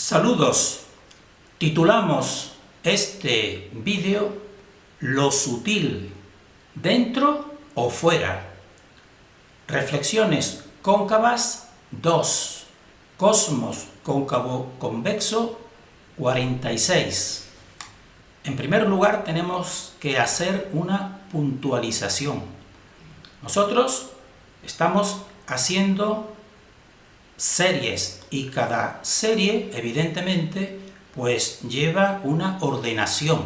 Saludos. Titulamos este vídeo "Lo sutil, dentro o fuera". Reflexiones cóncavas 2. Cosmos cóncavo convexo 46. En primer lugar tenemos que hacer una puntualización. Nosotros estamos haciendo series y cada serie evidentemente pues lleva una ordenación.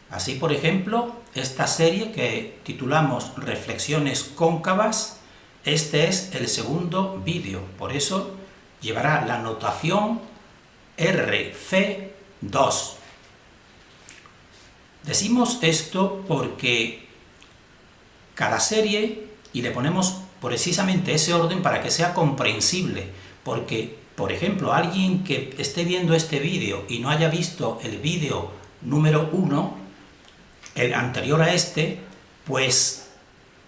Así, por ejemplo, esta serie que titulamos Reflexiones cóncavas, este es el segundo vídeo, por eso llevará la notación RC2. Decimos esto porque cada serie, y le ponemos precisamente ese orden para que sea comprensible, porque, por ejemplo, alguien que esté viendo este vídeo y no haya visto el vídeo número 1, el anterior a este, pues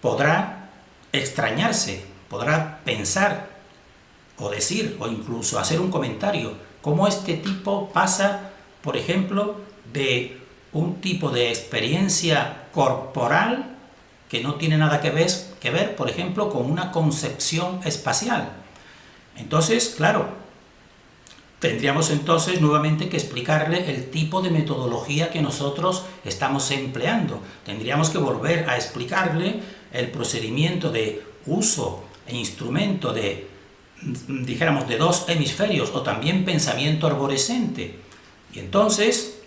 podrá extrañarse, podrá pensar o decir o incluso hacer un comentario, cómo este tipo pasa, por ejemplo, de un tipo de experiencia corporal que no tiene nada que ver, por ejemplo, con una concepción espacial. Entonces, claro, tendríamos entonces nuevamente que explicarle el tipo de metodología que nosotros estamos empleando. Tendríamos que volver a explicarle el procedimiento de uso e instrumento de, dijéramos, de dos hemisferios o también pensamiento arborescente. Y entonces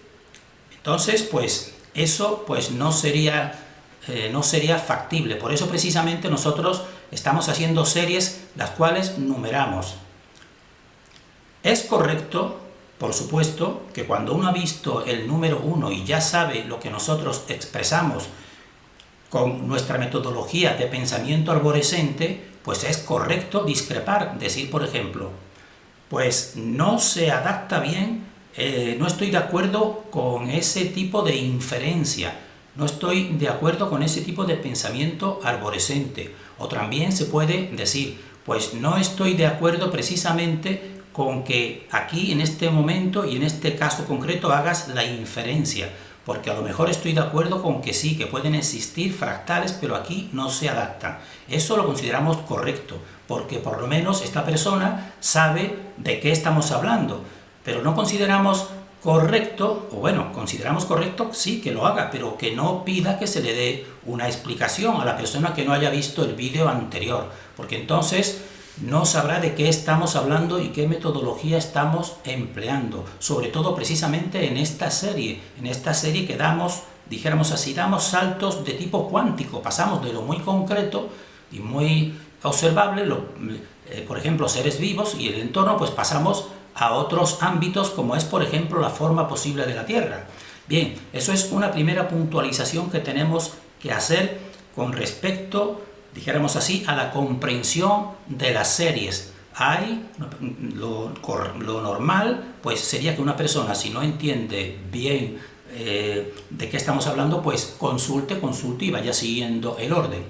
pues eso pues no sería factible. Por eso precisamente nosotros estamos haciendo series las cuales numeramos. Es correcto, por supuesto, que cuando uno ha visto el número 1 y ya sabe lo que nosotros expresamos con nuestra metodología de pensamiento arborescente, pues es correcto discrepar, decir, por ejemplo, pues no se adapta bien, no estoy de acuerdo con ese tipo de inferencia, no estoy de acuerdo con ese tipo de pensamiento arborescente. O también se puede decir, pues no estoy de acuerdo precisamente con que aquí, en este momento y en este caso concreto, hagas la inferencia, porque a lo mejor estoy de acuerdo con que sí, que pueden existir fractales, pero aquí no se adaptan. Eso lo consideramos correcto, porque por lo menos esta persona sabe de qué estamos hablando, pero no consideramos correcto, o bueno, consideramos correcto, sí, que lo haga, pero que no pida que se le dé una explicación a la persona que no haya visto el vídeo anterior, porque entonces no sabrá de qué estamos hablando y qué metodología estamos empleando, sobre todo precisamente en esta serie que damos, dijéramos así, damos saltos de tipo cuántico, pasamos de lo muy concreto y muy observable, por ejemplo, seres vivos y el entorno, pues pasamos a otros ámbitos, como es, por ejemplo, la forma posible de la Tierra. Bien, eso es una primera puntualización que tenemos que hacer con respecto, dijéramos así, a la comprensión de las series. Lo normal, pues sería que una persona, si no entiende bien de qué estamos hablando, pues consulte y vaya siguiendo el orden.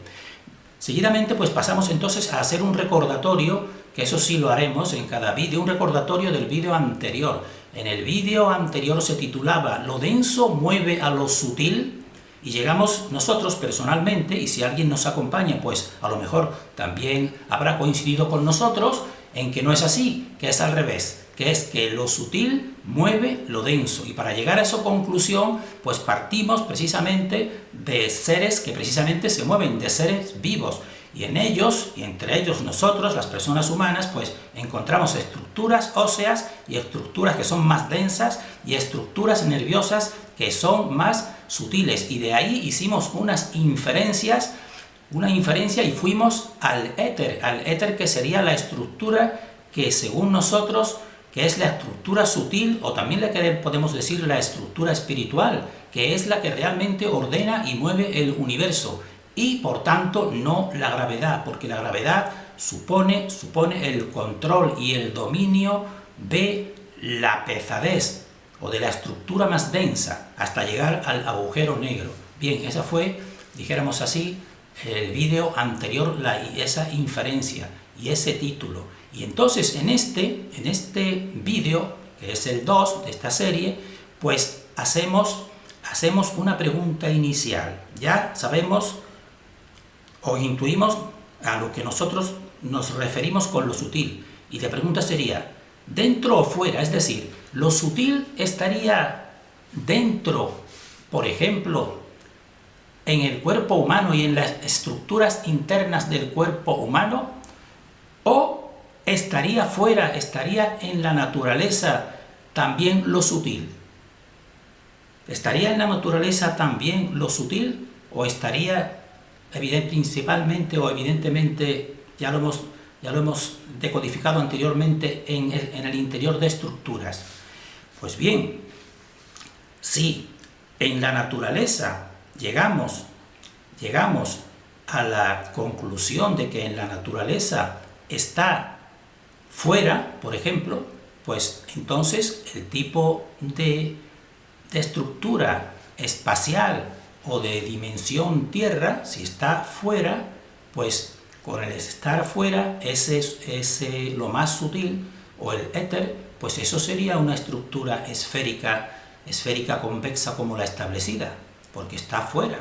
Seguidamente, pues pasamos entonces a hacer un recordatorio, que eso sí lo haremos en cada vídeo, un recordatorio del vídeo anterior. En el vídeo anterior se titulaba "Lo denso mueve a lo sutil", y llegamos nosotros personalmente, y si alguien nos acompaña, pues a lo mejor también habrá coincidido con nosotros, en que no es así, que es al revés, que es que lo sutil mueve lo denso. Y para llegar a esa conclusión, pues partimos precisamente de seres que precisamente se mueven, de seres vivos. Y en ellos, y entre ellos nosotros, las personas humanas, pues encontramos estructuras óseas y estructuras que son más densas y estructuras nerviosas que son más sutiles. Y de ahí hicimos una inferencia y fuimos al éter que sería la estructura que según nosotros, que es la estructura sutil, o también podemos decir la estructura espiritual, que es la que realmente ordena y mueve el universo. Y por tanto no la gravedad, porque la gravedad supone el control y el dominio de la pesadez o de la estructura más densa hasta llegar al agujero negro. Bien, esa fue, dijéramos así, el vídeo anterior, esa inferencia y ese título. Y entonces en este vídeo que es el 2 de esta serie, pues hacemos una pregunta inicial. Ya sabemos o intuimos a lo que nosotros nos referimos con lo sutil. Y la pregunta sería, ¿dentro o fuera? Es decir, ¿lo sutil estaría dentro, por ejemplo, en el cuerpo humano y en las estructuras internas del cuerpo humano? ¿O estaría fuera, estaría en la naturaleza también lo sutil? ¿Estaría en la naturaleza también lo sutil? ¿O estaría principalmente o evidentemente, ya lo hemos decodificado anteriormente, en el interior de estructuras? Pues bien, si en la naturaleza llegamos a la conclusión de que en la naturaleza está fuera, por ejemplo, pues entonces el tipo de estructura espacial o de dimensión tierra, si está fuera, pues con el estar fuera, ese lo más sutil, o el éter, pues eso sería una estructura esférica convexa como la establecida, porque está fuera.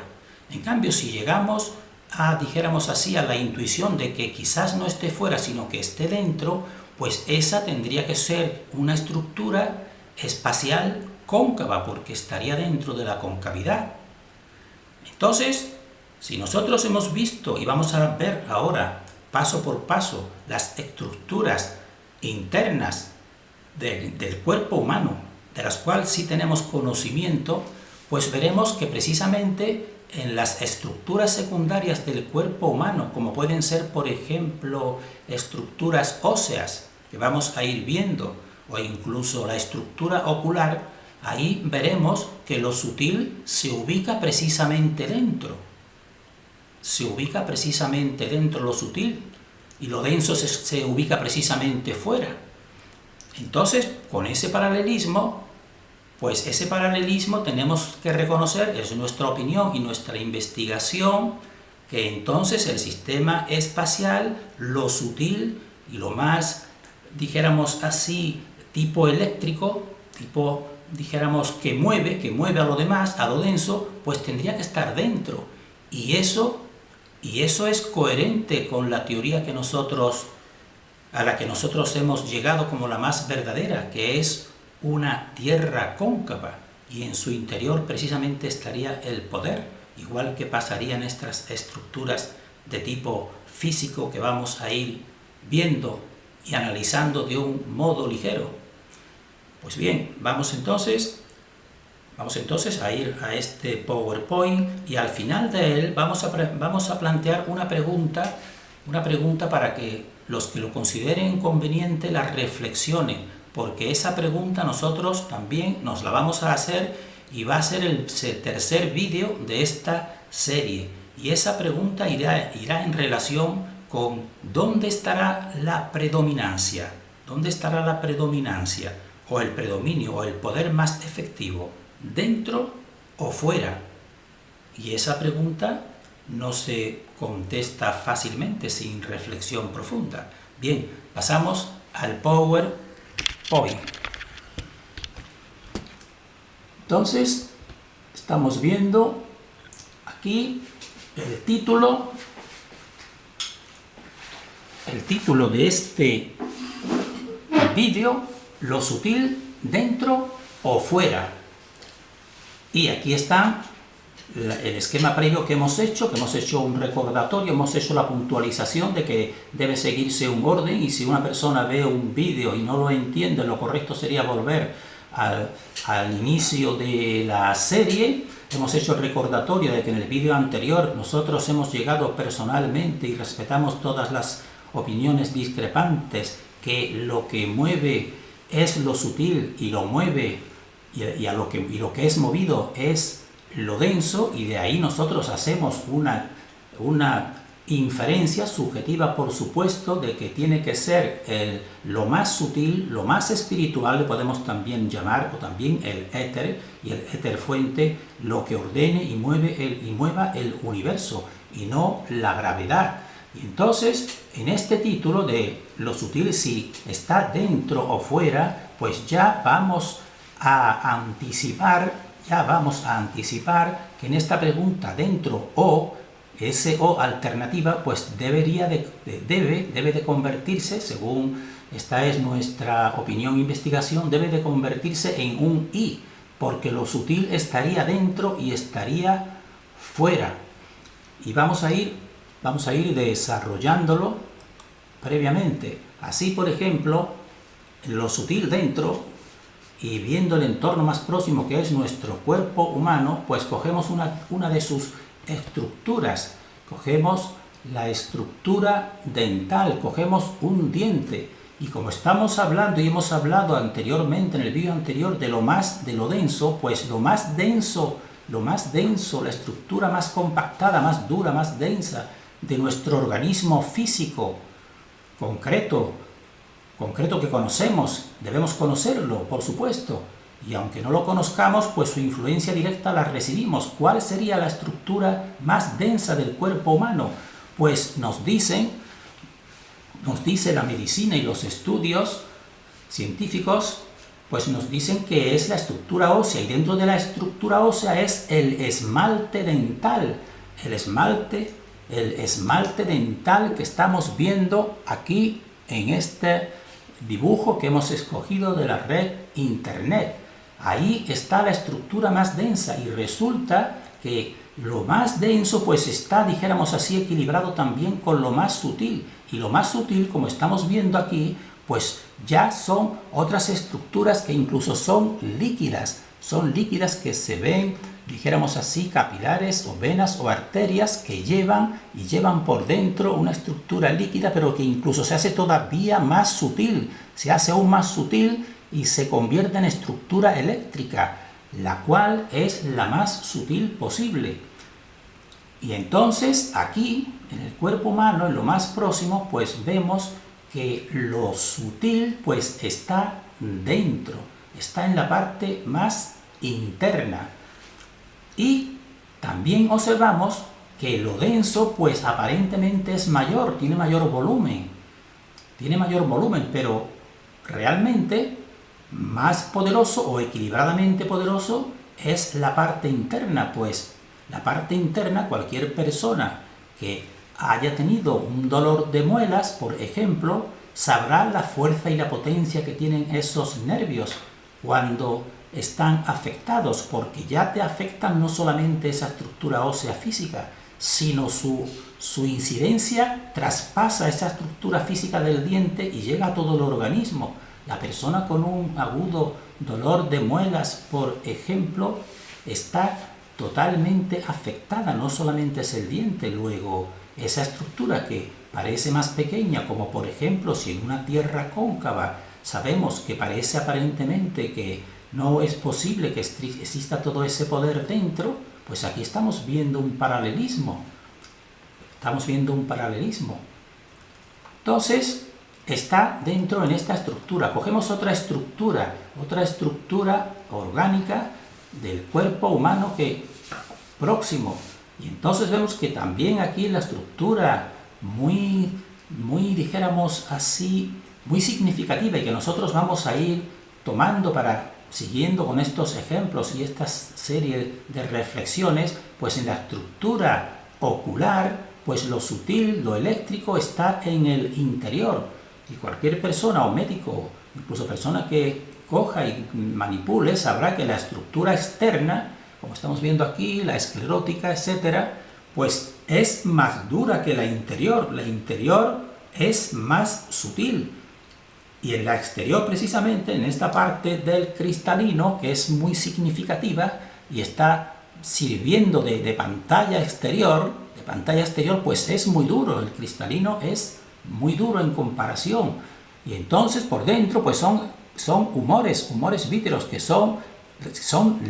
En cambio, si llegamos a, dijéramos así, a la intuición de que quizás no esté fuera, sino que esté dentro, pues esa tendría que ser una estructura espacial cóncava, porque estaría dentro de la concavidad. Entonces, si nosotros hemos visto, y vamos a ver ahora, paso por paso, las estructuras internas del cuerpo humano, de las cuales sí tenemos conocimiento, pues veremos que precisamente en las estructuras secundarias del cuerpo humano, como pueden ser, por ejemplo, estructuras óseas, que vamos a ir viendo, o incluso la estructura ocular, ahí veremos que lo sutil se ubica precisamente dentro. Se ubica precisamente dentro lo sutil, y lo denso se ubica precisamente fuera. Entonces, con ese paralelismo, pues ese paralelismo tenemos que reconocer, es nuestra opinión y nuestra investigación, que entonces el sistema espacial, lo sutil y lo más, dijéramos así, tipo eléctrico, tipo, dijéramos, que mueve a lo demás, a lo denso, pues tendría que estar dentro. Y eso es coherente con la teoría a la que nosotros hemos llegado como la más verdadera, que es una tierra cóncava, y en su interior precisamente estaría el poder, igual que pasaría en estas estructuras de tipo físico que vamos a ir viendo y analizando de un modo ligero. Pues bien, vamos entonces a ir a este PowerPoint, y al final de él vamos a plantear una pregunta para que los que lo consideren conveniente la reflexionen, porque esa pregunta nosotros también nos la vamos a hacer, y va a ser el tercer vídeo de esta serie, y esa pregunta irá en relación con ¿dónde estará la predominancia? ¿Dónde estará la predominancia, o el predominio, o el poder más efectivo? ¿Dentro o fuera? Y esa pregunta no se contesta fácilmente sin reflexión profunda. Bien, pasamos al PowerPoint. Entonces, estamos viendo aquí el título de este vídeo: lo sutil, dentro o fuera. Y aquí está el esquema previo que hemos hecho un recordatorio, hemos hecho la puntualización de que debe seguirse un orden, y si una persona ve un vídeo y no lo entiende, lo correcto sería volver al inicio de la serie. Hemos hecho el recordatorio de que en el vídeo anterior nosotros hemos llegado personalmente, y respetamos todas las opiniones discrepantes, que lo que mueve es lo sutil, y lo mueve y lo que es movido es lo denso, y de ahí nosotros hacemos una inferencia subjetiva, por supuesto, de que tiene que ser lo más sutil, lo más espiritual, le podemos también llamar, o también el éter, y el éter fuente, lo que ordene y mueva el universo, y no la gravedad. Y entonces, en este título de lo sutil, si está dentro o fuera, pues ya vamos a anticipar que en esta pregunta dentro o, ese o alternativa, pues debe de convertirse, según esta es nuestra opinión e investigación, debe de convertirse en un y, porque lo sutil estaría dentro y estaría fuera. Y vamos a ir desarrollándolo previamente. Así, por ejemplo, lo sutil dentro, y viendo el entorno más próximo, que es nuestro cuerpo humano, pues cogemos una de sus estructuras, cogemos la estructura dental, cogemos un diente, y como estamos hablando y hemos hablado anteriormente en el vídeo anterior de lo denso, pues lo más denso, la estructura más compactada, más dura, más densa de nuestro organismo físico concreto que conocemos, debemos conocerlo, por supuesto, y aunque no lo conozcamos, pues su influencia directa la recibimos. ¿Cuál sería la estructura más densa del cuerpo humano? Pues nos dice la medicina y los estudios científicos, pues nos dicen que es la estructura ósea, y dentro de la estructura ósea es el esmalte dental, el esmalte dental que estamos viendo aquí en este dibujo que hemos escogido de la red internet. Ahí está la estructura más densa, y resulta que lo más denso pues está, dijéramos así, equilibrado también con lo más sutil, y lo más sutil, como estamos viendo aquí, pues ya son otras estructuras que incluso son líquidas que se ven, dijéramos así, capilares o venas o arterias que llevan por dentro una estructura líquida, pero que incluso se hace todavía más sutil, se hace aún más sutil y se convierte en estructura eléctrica, la cual es la más sutil posible. Y entonces aquí, en el cuerpo humano, en lo más próximo, pues vemos que lo sutil pues está dentro, está en la parte más interna. Y también observamos que lo denso pues aparentemente es mayor, tiene mayor volumen, pero realmente más poderoso o equilibradamente poderoso es la parte interna, pues la parte interna, cualquier persona que haya tenido un dolor de muelas, por ejemplo, sabrá la fuerza y la potencia que tienen esos nervios cuando están afectados, porque ya te afectan no solamente esa estructura ósea física, sino su incidencia traspasa esa estructura física del diente y llega a todo el organismo. La persona con un agudo dolor de muelas, por ejemplo, está totalmente afectada, no solamente es el diente, luego esa estructura que parece más pequeña, como por ejemplo si en una tierra cóncava sabemos que parece aparentemente que no es posible que exista todo ese poder dentro, pues aquí estamos viendo un paralelismo. Entonces, está dentro en esta estructura. Cogemos otra estructura orgánica del cuerpo humano que próximo. Y entonces vemos que también aquí la estructura muy dijéramos así, muy significativa, y que nosotros vamos a ir tomando siguiendo con estos ejemplos y esta serie de reflexiones, pues en la estructura ocular, pues lo sutil, lo eléctrico está en el interior. Y cualquier persona o médico, incluso persona que coja y manipule, sabrá que la estructura externa, como estamos viendo aquí, la esclerótica, etcétera, pues es más dura que la interior. La interior es más sutil. Y en la exterior, precisamente, en esta parte del cristalino, que es muy significativa y está sirviendo de pantalla exterior, pues es muy duro. El cristalino es muy duro en comparación. Y entonces por dentro pues son humores víteros que son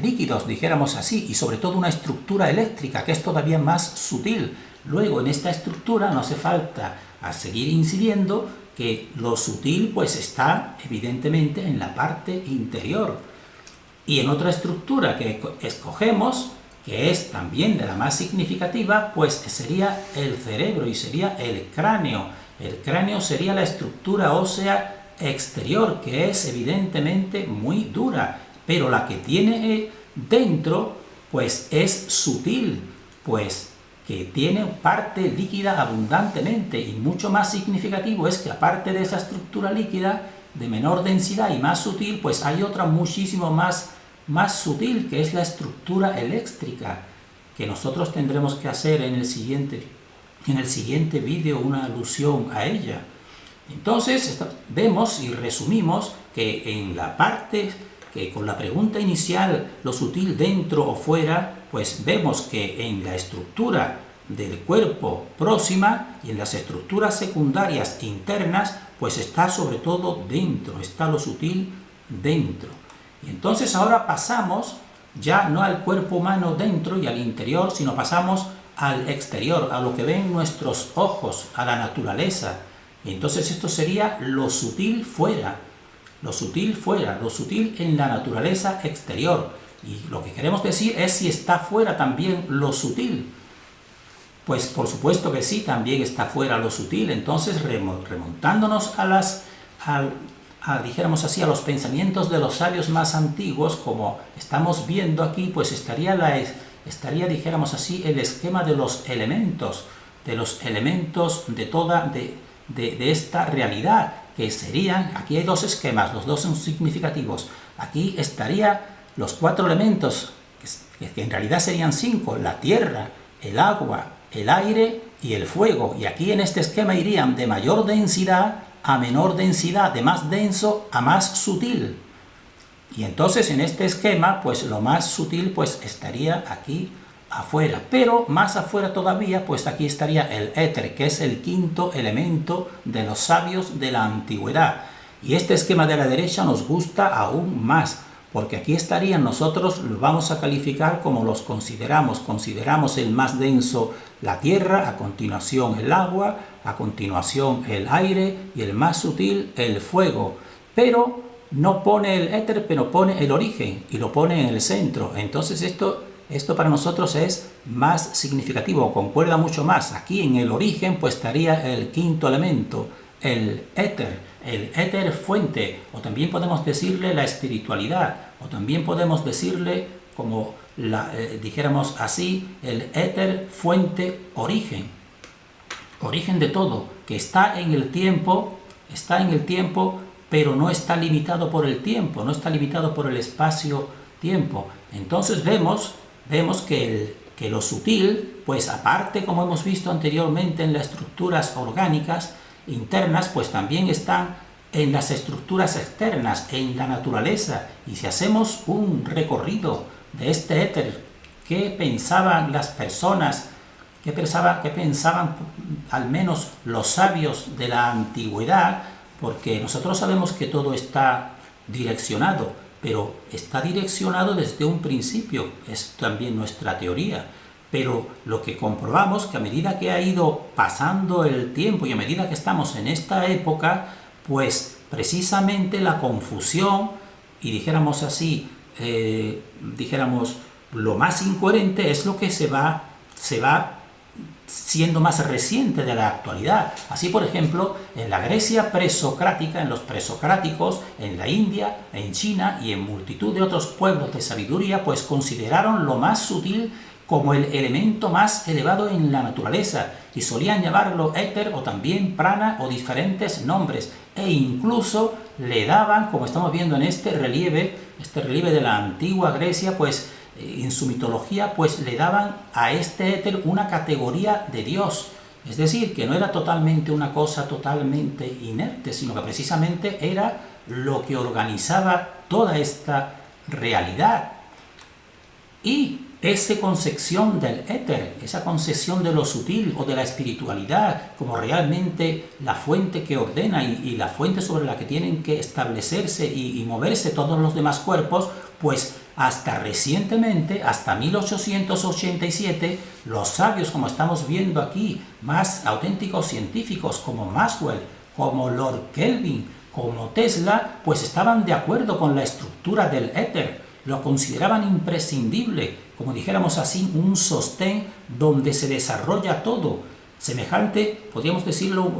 líquidos, dijéramos así, y sobre todo una estructura eléctrica que es todavía más sutil. Luego en esta estructura no hace falta a seguir incidiendo que lo sutil pues está evidentemente en la parte interior. Y en otra estructura que escogemos, que es también de la más significativa, pues sería el cerebro y sería el cráneo. El cráneo sería la estructura ósea exterior, que es evidentemente muy dura, pero la que tiene dentro, pues es sutil, pues que tiene parte líquida abundantemente, y mucho más significativo es que aparte de esa estructura líquida de menor densidad y más sutil, pues hay otra muchísimo más sutil, que es la estructura eléctrica, que nosotros tendremos que hacer en el siguiente vídeo una alusión a ella. Entonces vemos y resumimos que en la parte que con la pregunta inicial, lo sutil dentro o fuera, pues vemos que en la estructura del cuerpo próxima y en las estructuras secundarias internas, pues está sobre todo dentro, está lo sutil dentro. Y entonces ahora pasamos ya no al cuerpo humano dentro y al interior, sino pasamos al exterior, a lo que ven nuestros ojos, a la naturaleza. Y entonces esto sería lo sutil fuera, lo sutil fuera, lo sutil en la naturaleza exterior. Y lo que queremos decir es si está fuera también lo sutil. Pues por supuesto que sí, también está fuera lo sutil. Entonces, remontándonos dijéramos así, a los pensamientos de los sabios más antiguos, como estamos viendo aquí, pues estaría, dijéramos así, el esquema de los elementos de esta realidad, que serían, aquí hay dos esquemas, los dos son significativos. Aquí estaría los 4 elementos, que en realidad serían 5, la tierra, el agua, el aire y el fuego. Y aquí en este esquema irían de mayor densidad a menor densidad, de más denso a más sutil. Y entonces en este esquema, pues lo más sutil pues estaría aquí afuera, pero más afuera todavía, pues aquí estaría el éter, que es el 5.º elemento de los sabios de la antigüedad. Y este esquema de la derecha nos gusta aún más, porque aquí estarían, nosotros lo vamos a calificar como los consideramos el más denso la tierra, a continuación el agua, a continuación el aire y el más sutil el fuego, pero no pone el éter, pero pone el origen y lo pone en el centro. Entonces esto para nosotros es más significativo, concuerda mucho más. Aquí en el origen pues estaría el 5.º elemento, el éter fuente, o también podemos decirle la espiritualidad, o también podemos decirle, como dijéramos así, el éter fuente origen de todo, que está en el tiempo, pero no está limitado por el tiempo, no está limitado por el espacio-tiempo. Entonces vemos que lo sutil, pues aparte, como hemos visto anteriormente en las estructuras orgánicas internas, pues también están en las estructuras externas, en la naturaleza. Y si hacemos un recorrido de este éter, ¿qué pensaban las personas? ¿Qué pensaban al menos los sabios de la antigüedad? Porque nosotros sabemos que todo está direccionado, pero está direccionado desde un principio, es también nuestra teoría. Pero lo que comprobamos, que a medida que ha ido pasando el tiempo y a medida que estamos en esta época, pues precisamente la confusión y dijéramos así, lo más incoherente es lo que se va siendo más reciente de la actualidad. Así, por ejemplo, en la Grecia presocrática, en los presocráticos, en la India, en China y en multitud de otros pueblos de sabiduría, pues consideraron lo más sutil como el elemento más elevado en la naturaleza y solían llamarlo éter o también prana o diferentes nombres, e incluso le daban, como estamos viendo en este relieve de la antigua Grecia, pues en su mitología, pues le daban a este éter una categoría de Dios. Es decir, que no era totalmente una cosa totalmente inerte, sino que precisamente era lo que organizaba toda esta realidad. Y esa concepción del éter, esa concepción de lo sutil o de la espiritualidad como realmente la fuente que ordena y la fuente sobre la que tienen que establecerse y moverse todos los demás cuerpos, pues hasta recientemente, hasta 1887, los sabios, como estamos viendo aquí, más auténticos científicos como Maxwell, como Lord Kelvin, como Tesla, pues estaban de acuerdo con la estructura del éter. lo consideraban imprescindible, como dijéramos así, un sostén donde se desarrolla todo, semejante, podríamos decirlo,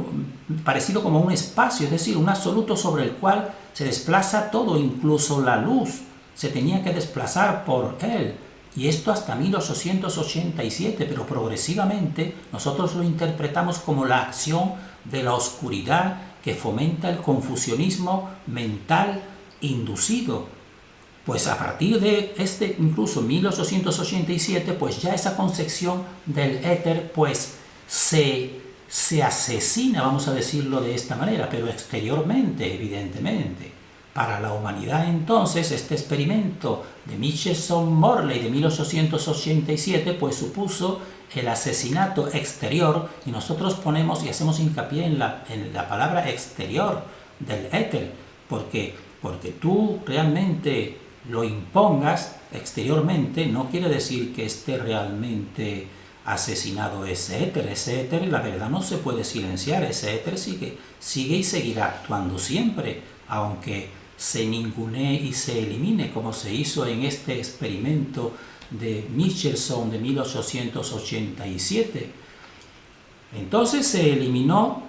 parecido como un espacio, es decir, un absoluto sobre el cual se desplaza todo, incluso la luz se tenía que desplazar por él. Y esto hasta 1887, pero progresivamente nosotros lo interpretamos como la acción de la oscuridad que fomenta el confusionismo mental inducido. Pues a partir de incluso 1887, pues ya esa concepción del éter, pues se asesina, vamos a decirlo de esta manera, pero exteriormente, evidentemente. Para la humanidad entonces, este experimento de Michelson-Morley de 1887 pues supuso el asesinato exterior, y nosotros ponemos y hacemos hincapié en la palabra exterior del éter, porque tú realmente lo impongas exteriormente no quiere decir que esté realmente asesinado ese éter, la verdad no se puede silenciar, ese éter sigue y seguirá actuando siempre, aunque se ningunee y se elimine, como se hizo en este experimento de Michelson de 1887. Entonces se eliminó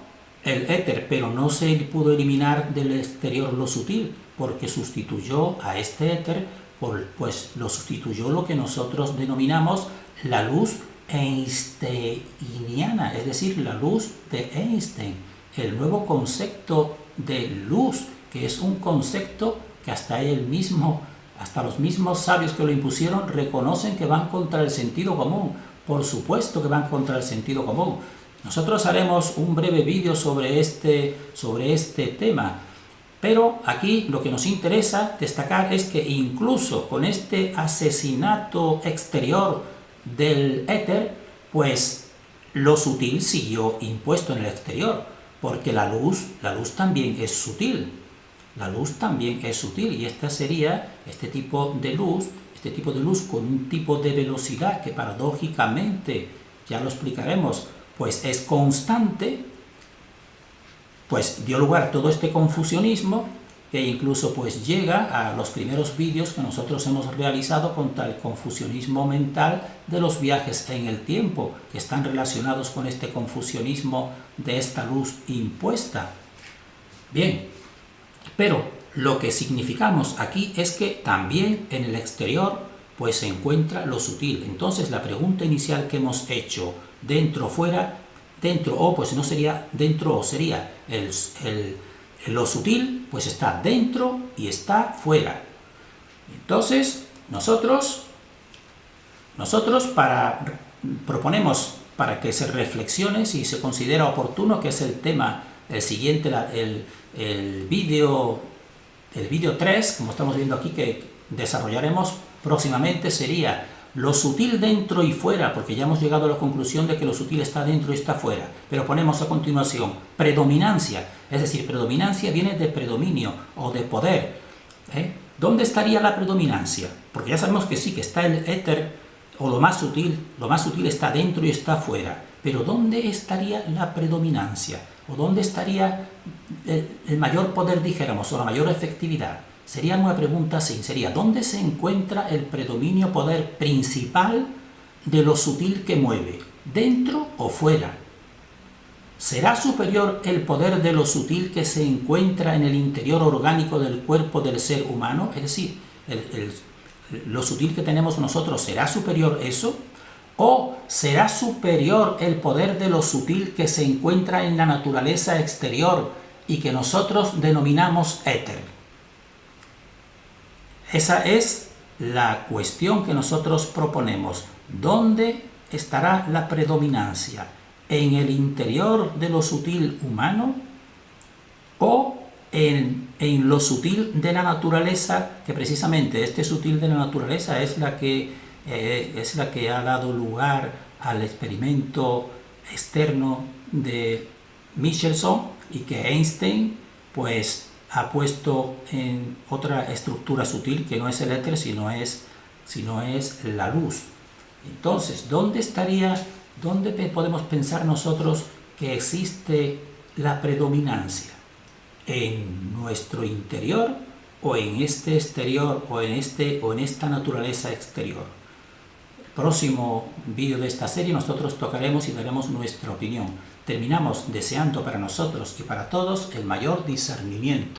el éter, pero no se pudo eliminar del exterior lo sutil, porque sustituyó a este éter, pues lo sustituyó lo que nosotros denominamos la luz einsteiniana, es decir, la luz de Einstein, el nuevo concepto de luz, que es un concepto que hasta los mismos sabios que lo impusieron reconocen que van contra el sentido común. Por supuesto que van contra el sentido común. Nosotros haremos un breve vídeo sobre este tema, pero aquí lo que nos interesa destacar es que incluso con este asesinato exterior del éter, pues lo sutil siguió impuesto en el exterior, porque la luz también es sutil. La luz también es sutil, y este tipo de luz con un tipo de velocidad que paradójicamente, ya lo explicaremos, pues es constante, pues dio lugar a todo este confusionismo que incluso pues llega a los primeros vídeos que nosotros hemos realizado contra el confusionismo mental de los viajes en el tiempo, que están relacionados con este confusionismo de esta luz impuesta. Bien, pero lo que significamos aquí es que también en el exterior pues se encuentra lo sutil. Entonces la pregunta inicial que hemos hecho, dentro, fuera, dentro, o pues no sería dentro, o sería lo sutil, pues está dentro y está fuera. Entonces nosotros proponemos para que se reflexione si se considera oportuno, que es el tema, el siguiente, el vídeo 3, como estamos viendo aquí, que desarrollaremos próximamente, sería lo sutil dentro y fuera, porque ya hemos llegado a la conclusión de que lo sutil está dentro y está fuera. Pero ponemos a continuación predominancia, es decir, predominancia viene de predominio o de poder. ¿Dónde estaría la predominancia? Porque ya sabemos que sí, que está el éter, o lo más sutil está dentro y está fuera. Pero ¿dónde estaría la predominancia? ¿O dónde estaría el mayor poder, dijéramos, o la mayor efectividad? Sería una pregunta así, sería ¿dónde se encuentra el predominio poder principal de lo sutil que mueve? ¿Dentro o fuera? ¿Será superior el poder de lo sutil que se encuentra en el interior orgánico del cuerpo del ser humano? Es decir, lo sutil que tenemos nosotros, ¿será superior eso? ¿O será superior el poder de lo sutil que se encuentra en la naturaleza exterior y que nosotros denominamos éter? Esa es la cuestión que nosotros proponemos. ¿Dónde estará la predominancia? ¿En el interior de lo sutil humano o en lo sutil de la naturaleza? Que precisamente este sutil de la naturaleza es la que ha dado lugar al experimento externo de Michelson, y que Einstein pues ha puesto en otra estructura sutil que no es el éter, sino es la luz. Entonces, ¿dónde podemos pensar nosotros que existe la predominancia? ¿En nuestro interior o en este exterior o en esta naturaleza exterior. Próximo vídeo de esta serie nosotros tocaremos y daremos nuestra opinión. Terminamos deseando para nosotros y para todos el mayor discernimiento.